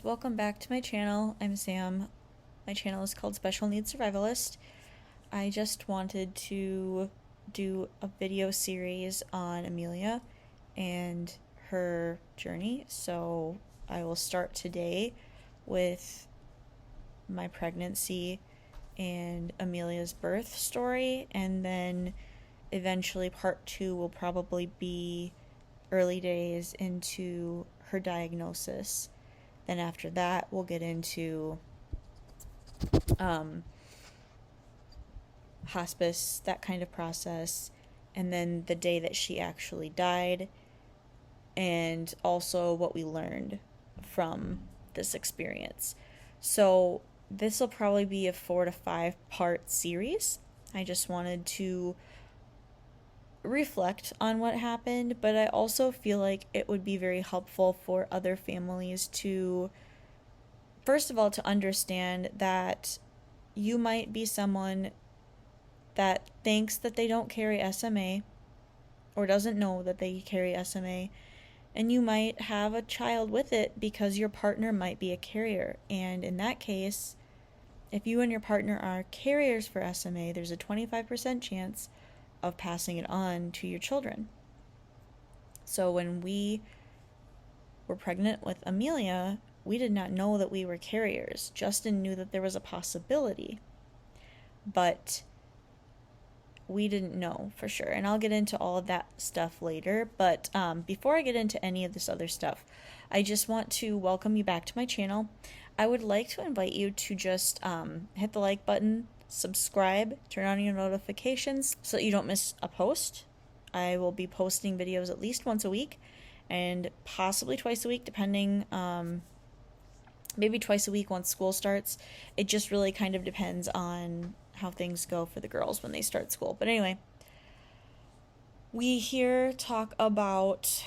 welcome back to my channel. I'm Sam. My channel is called Special Needs Survivalist. I just wanted to do a video series on Amelia and her journey, so I will start today with my pregnancy and Amelia's birth story, and then eventually part 2 will probably be early days into her diagnosis. Then after that, we'll get into hospice, that kind of process, and then the day that she actually died, and also what we learned from this experience. So this will probably be a 4 to 5 part series. I just wanted to reflect on what happened, but I also feel like it would be very helpful for other families to, first of all, to understand that you might be someone that thinks that they don't carry SMA or doesn't know that they carry SMA, and you might have a child with it because your partner might be a carrier. And in that case, if you and your partner are carriers for SMA, there's a 25% chance of passing it on to your children. So when we were pregnant with Amelia, we did not know that we were carriers. Justin knew that there was a possibility, but we didn't know for sure. And I'll get into all of that stuff later. But before I get into any of this other stuff, I just want to welcome you back to my channel. I would like to invite you to just hit the like button, subscribe, turn on your notifications so that you don't miss a post. I will be posting videos at least once a week and possibly twice a week, depending, maybe twice a week once school starts. It just really kind of depends on how things go for the girls when they start school. But anyway, we talk about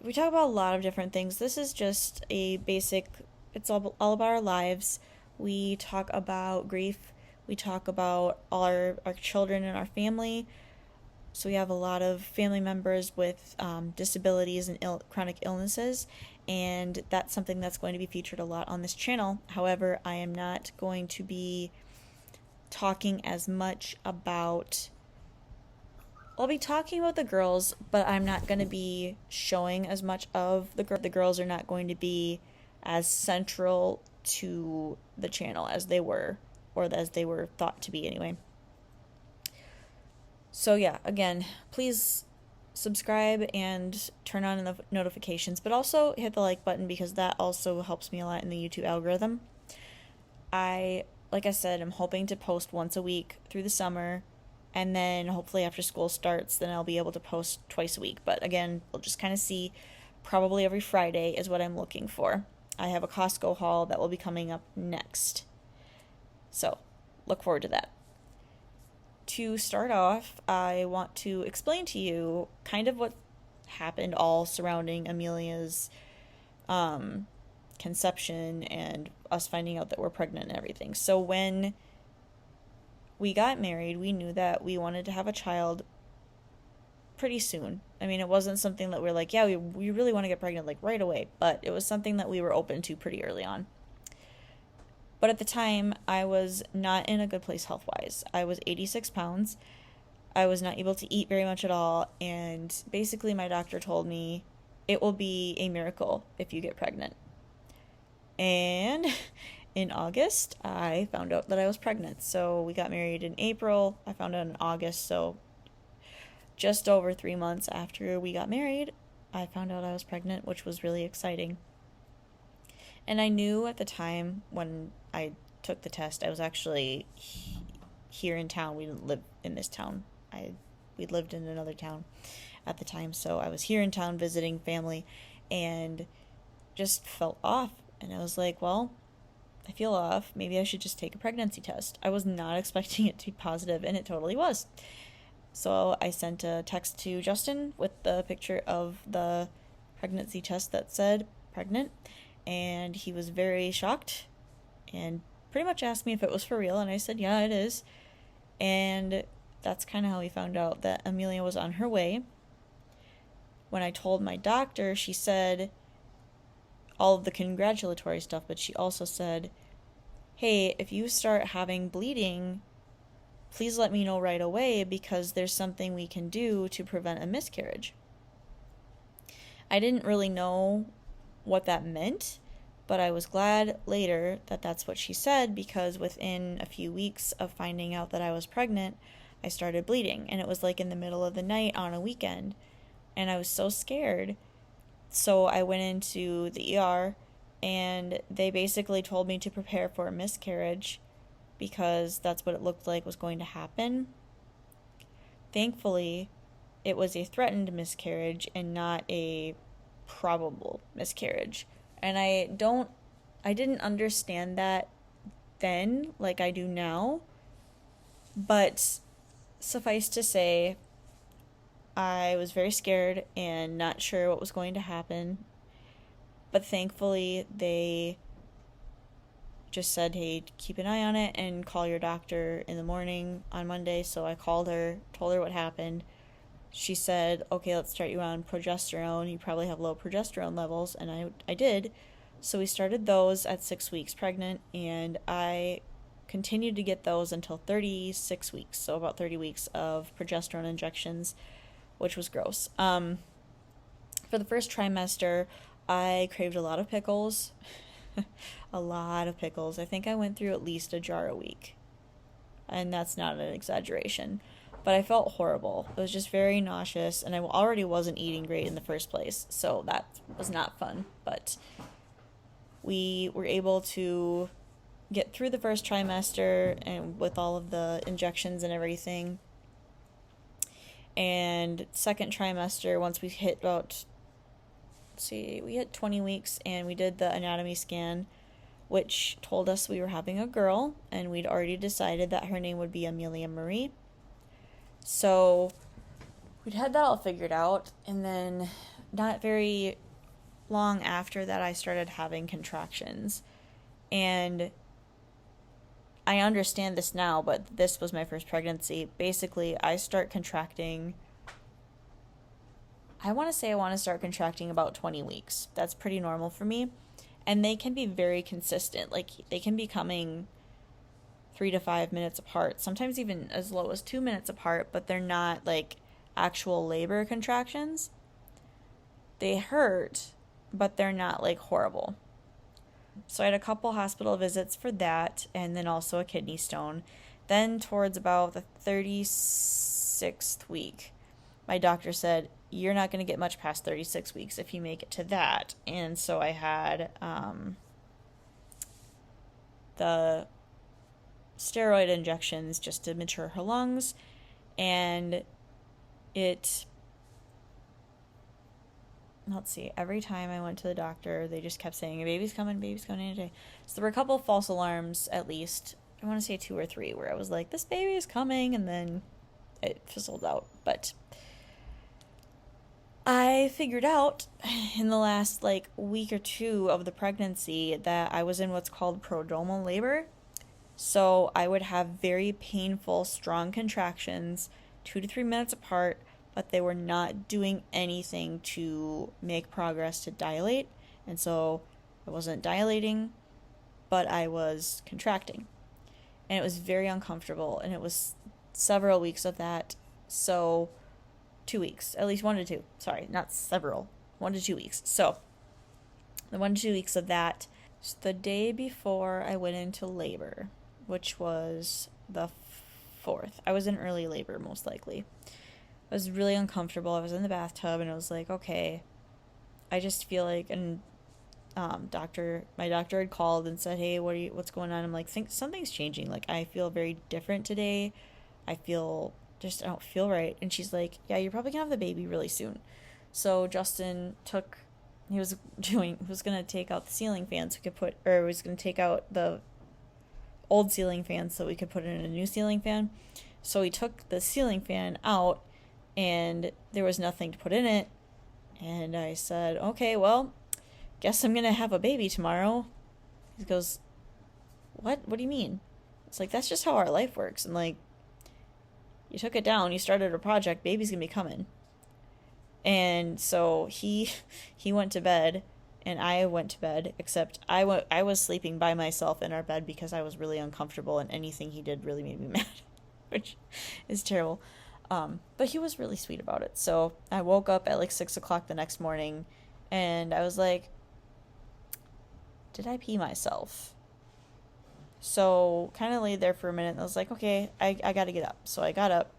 a lot of different things. This is just a basic, it's all about our lives. We talk about grief. We talk about our children and our family. So we have a lot of family members with disabilities and chronic illnesses, and that's something that's going to be featured a lot on this channel. However, I am not going to be talking as much about... I'll be talking about the girls, but I'm not going to be showing as much of the girls. The girls are not going to be as central to the channel as they were, or as they were thought to be anyway. So yeah, again, please subscribe and turn on the notifications, but also hit the like button because that also helps me a lot in the YouTube algorithm. Like I said, I'm hoping to post once a week through the summer, and then hopefully after school starts, then I'll be able to post twice a week. But again, we'll just kind of see. Probably every Friday is what I'm looking for. I have a Costco haul that will be coming up next. So, look forward to that. To start off, I want to explain to you kind of what happened all surrounding Amelia's conception and us finding out that we're pregnant and everything. So when we got married, we knew that we wanted to have a child pretty soon. I mean, it wasn't something that we're like, yeah, we really want to get pregnant like right away, but it was something that we were open to pretty early on. But at the time, I was not in a good place health-wise. I was 86 pounds. I was not able to eat very much at all, and basically my doctor told me it will be a miracle if you get pregnant. And in August, I found out that I was pregnant. So we got married in April. I found out in August, so just over 3 months after we got married, I found out I was pregnant, which was really exciting. And I knew at the time when I took the test, I was actually here in town. We didn't live in this town. We lived in another town at the time, so I was here in town visiting family and just felt off. And I was like, well, I feel off. Maybe I should just take a pregnancy test. I was not expecting it to be positive, and it totally was. So I sent a text to Justin with the picture of the pregnancy test that said pregnant, and he was very shocked and pretty much asked me if it was for real, and I said, yeah, it is. And that's kind of how we found out that Amelia was on her way. When I told my doctor, she said, all of the congratulatory stuff, but she also said, hey, if you start having bleeding, please let me know right away because there's something we can do to prevent a miscarriage. I didn't really know what that meant, but I was glad later that that's what she said, because within a few weeks of finding out that I was pregnant, I started bleeding, and it was like in the middle of the night on a weekend, and I was so scared. So I went into the ER, and they basically told me to prepare for a miscarriage because that's what it looked like was going to happen. Thankfully, it was a threatened miscarriage and not a probable miscarriage. And I didn't understand that then like I do now, but suffice to say, I was very scared and not sure what was going to happen. But thankfully, they just said, hey, keep an eye on it and call your doctor in the morning on Monday. So I called her, told her what happened. She said, okay, let's start you on progesterone. You probably have low progesterone levels. And I did. So we started those at 6 weeks pregnant. And I continued to get those until 36 weeks. So about 30 weeks of progesterone injections, which was gross. For the first trimester, I craved a lot of pickles. A lot of pickles. I think I went through at least a jar a week. And that's not an exaggeration. But I felt horrible. It was just very nauseous, and I already wasn't eating great in the first place, so that was not fun. But we were able to get through the first trimester and with all of the injections and everything. And second trimester, once we hit about, we hit 20 weeks, and we did the anatomy scan, which told us we were having a girl, and we'd already decided that her name would be Amelia Marie. So we'd had that all figured out, and then not very long after that, I started having contractions. And I understand this now, but this was my first pregnancy. Basically, I start contracting, I want to start contracting about 20 weeks. That's pretty normal for me. And they can be very consistent. Like, they can be coming 3 to 5 minutes apart, sometimes even as low as 2 minutes apart, but they're not like actual labor contractions. They hurt, but they're not like horrible. So I had a couple hospital visits for that, and then also a kidney stone. Then towards about the 36th week, my doctor said, you're not going to get much past 36 weeks if you make it to that. And so I had the steroid injections just to mature her lungs, and every time I went to the doctor, they just kept saying, baby's coming any day. So there were a couple of false alarms, at least, I want to say 2 or 3, where I was like, this baby is coming, and then it fizzled out. But I figured out in the last week or 2 of the pregnancy that I was in what's called prodromal labor. So I would have very painful, strong contractions, 2 to 3 minutes apart, but they were not doing anything to make progress to dilate. And so I wasn't dilating, but I was contracting. And it was very uncomfortable, and it was several weeks of that. So 2 weeks, at least 1 to 2. Sorry, not several, 1 to 2 weeks. So the 1 to 2 weeks of that, the day before I went into labor, which was the 4th. I was in early labor, most likely. I was really uncomfortable. I was in the bathtub, and I was like, okay, I just feel like, and my doctor had called and said, hey, what's going on? I'm like, something's changing. Like, I feel very different today. I don't feel right. And she's like, yeah, you're probably gonna have the baby really soon. So Justin was gonna take out the ceiling fan so we could was gonna take out the old ceiling fan so we could put in a new ceiling fan. So he took the ceiling fan out, and there was nothing to put in it. And I said, okay, well, guess I'm gonna have a baby tomorrow. He goes, what do you mean? It's like, that's just how our life works. And like, you took it down, you started a project, baby's gonna be coming. And so he went to bed, and I went to bed, except I was sleeping by myself in our bed because I was really uncomfortable, and anything he did really made me mad, which is terrible. But he was really sweet about it. So I woke up at like 6 o'clock the next morning, and I was like, did I pee myself? So kind of laid there for a minute, and I was like, okay, I gotta get up. So I got up.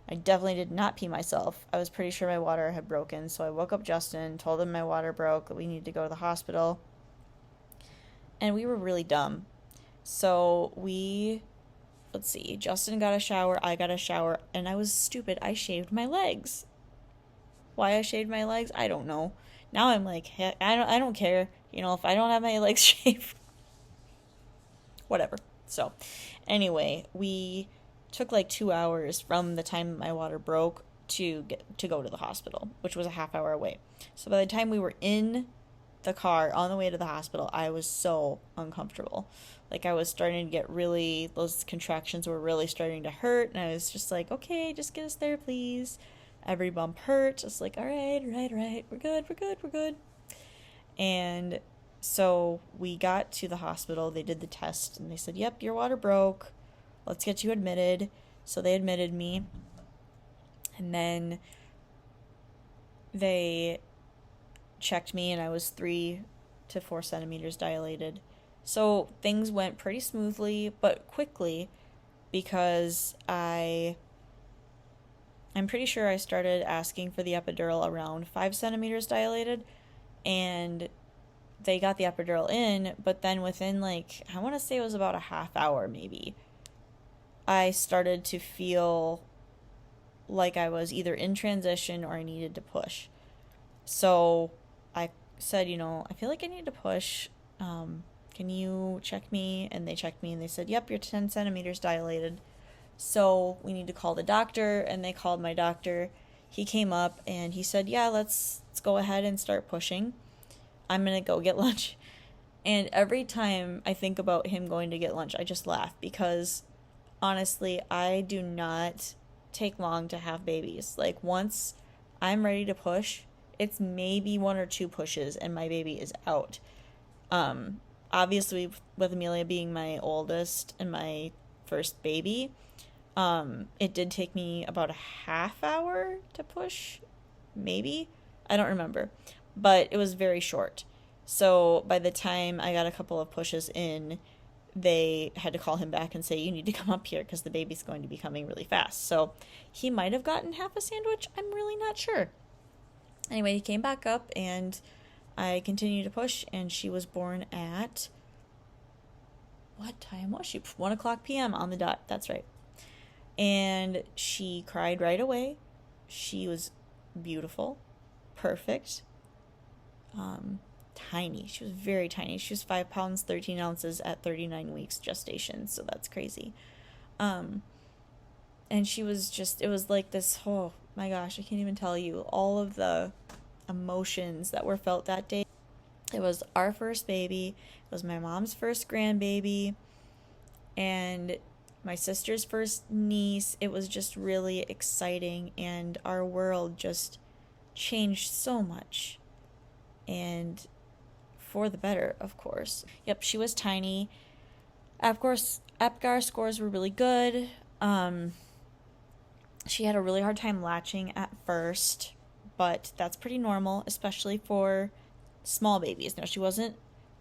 I definitely did not pee myself. I was pretty sure my water had broken, so I woke up Justin, told him my water broke, that we needed to go to the hospital. And we were really dumb. So let's see, Justin got a shower, I got a shower, and I was stupid. I shaved my legs. Why I shaved my legs, I don't know. Now I'm like, hey, I don't care. You know, if I don't have my legs shaved, whatever. So, anyway, we took like 2 hours from the time my water broke to go to the hospital, which was a half hour away. So by the time we were in the car on the way to the hospital, I was so uncomfortable. Like, I was starting to get really, those contractions were really starting to hurt, and I was just like, okay, just get us there, please. Every bump hurt. Just like, all right, we're good. And so we got to the hospital, they did the test, and they said, yep, your water broke. Let's get you admitted. So they admitted me. And then they checked me, and I was 3 to 4 centimeters dilated. So things went pretty smoothly, but quickly, because I'm pretty sure I started asking for the epidural around 5 centimeters dilated, and they got the epidural in, but then within, like, I want to say it was about a half hour maybe, I started to feel like I was either in transition or I needed to push. So I said, I feel like I need to push. Can you check me? And they checked me, and they said, yep, you're 10 centimeters dilated. So we need to call the doctor, and they called my doctor. He came up, and he said, yeah, let's go ahead and start pushing. I'm going to go get lunch. And every time I think about him going to get lunch, I just laugh, because honestly, I do not take long to have babies. Like, once I'm ready to push, it's maybe 1 or 2 pushes and my baby is out. Obviously, with Amelia being my oldest and my first baby, it did take me about a half hour to push, maybe. I don't remember, but it was very short. So by the time I got a couple of pushes in, they had to call him back and say, you need to come up here because the baby's going to be coming really fast. So he might have gotten half a sandwich. I'm really not sure. Anyway, he came back up, and I continued to push, and she was born at, what time was she? 1 o'clock p.m. on the dot. That's right. And she cried right away. She was beautiful, perfect, tiny. She was very tiny. She was 5 pounds, 13 ounces at 39 weeks gestation, so that's crazy. And she was just, it was like this, oh my gosh, I can't even tell you all of the emotions that were felt that day. It was our first baby. It was my mom's first grandbaby, and my sister's first niece. It was just really exciting, and our world just changed so much. And for the better, of course. Yep, she was tiny. Of course, Apgar scores were really good. She had a really hard time latching at first, but that's pretty normal, especially for small babies. Now, she wasn't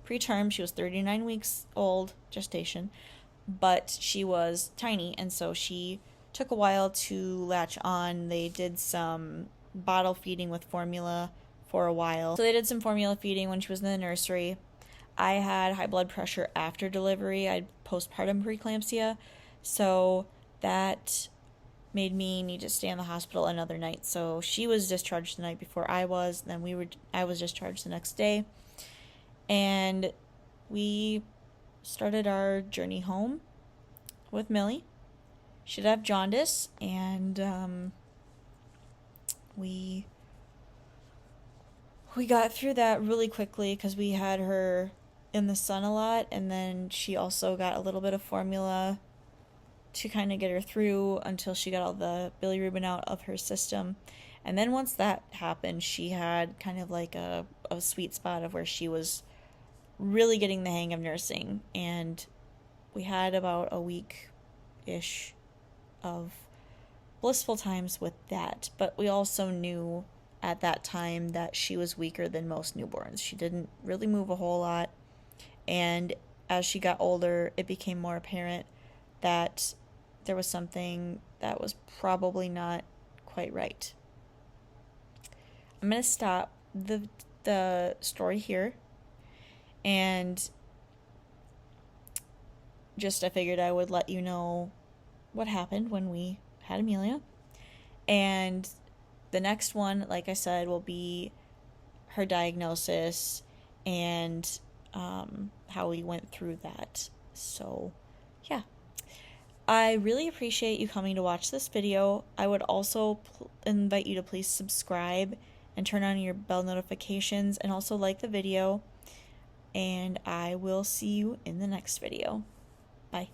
preterm. She was 39 weeks old, gestation, but she was tiny, and so she took a while to latch on. They did some bottle feeding with formula for a while. So they did some formula feeding when she was in the nursery. I had high blood pressure after delivery. I had postpartum preeclampsia, so that made me need to stay in the hospital another night. So she was discharged the night before I was. Then I was discharged the next day, and we started our journey home with Millie. She did have jaundice, and we got through that really quickly because we had her in the sun a lot, and then she also got a little bit of formula to kind of get her through until she got all the bilirubin out of her system. And then once that happened, she had kind of like a sweet spot of where she was really getting the hang of nursing. And we had about a week ish of blissful times with that. But we also knew at that time that she was weaker than most newborns. She didn't really move a whole lot. And as she got older, it became more apparent that there was something that was probably not quite right. I'm going to stop the story here, and just I figured I would let you know what happened when we had Amelia. And the next one, like I said, will be her diagnosis and how we went through that. So, yeah. I really appreciate you coming to watch this video. I would also invite you to please subscribe and turn on your bell notifications, and also like the video. And I will see you in the next video. Bye.